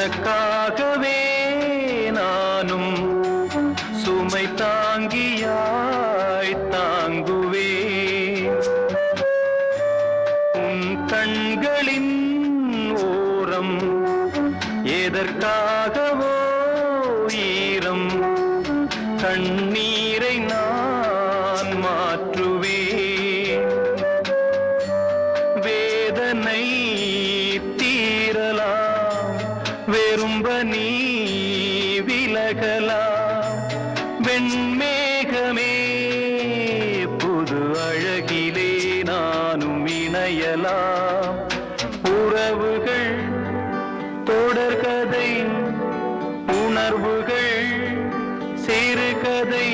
உனக்காகவே நானும் சுமை தாங்கியாய் தாங்குவே உன் கண்களின் ஓரம் எதற்காகவோ ஈரம் கண்ணீரை நான் மாற்றுவேன் வேதனை தீரலாம் வெறும்ப நீ விலகலாம் வெண்மேகமே புது அழகிலே நானும் இணையலாம் உறவுகள் தொடர்கதை உணர்வுகள் சிறுகதை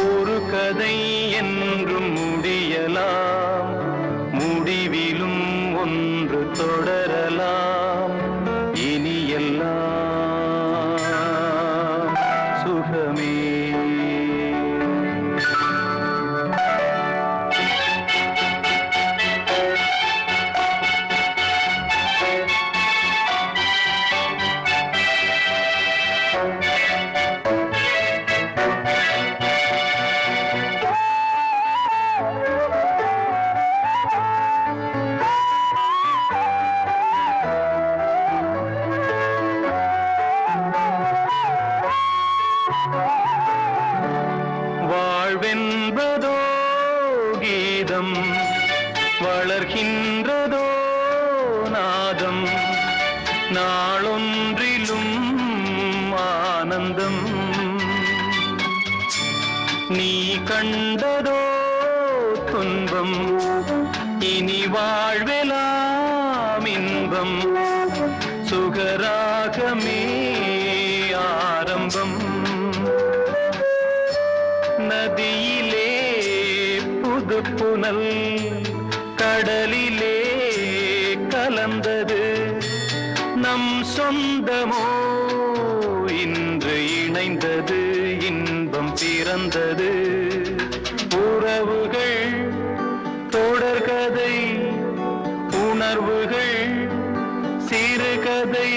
ஒரு கதை என்றும் முடியலாம் முடிவிலும் ஒன்று தொடரலாம் இனி எல்லாம் சுகமே வாழ்வென்பதோ கீதம் வளர்கின்றதோ நாதம் நாளொன்றிலும் ஆனந்தம் நீ கண்டதோ துன்பம் இனி வாழ்வெலாம் இன்பம் சுகராகமே ஆரம்பம் நதியிலே புது புனல் கடலிலே கலந்தது நம் சொந்தமோ இன்று இணைந்தது இன்பம் பிறந்தது உறவுகள் தொடர்கதை உணர்வுகள் சிறுகதை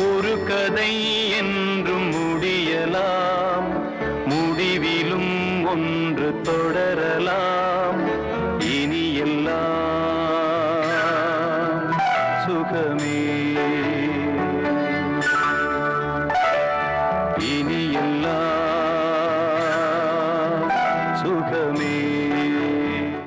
ஒரு கதை என்றும் முடியலாம் முடிவிலும் ஒன்று தொடரலாம் இனி எல்லாம்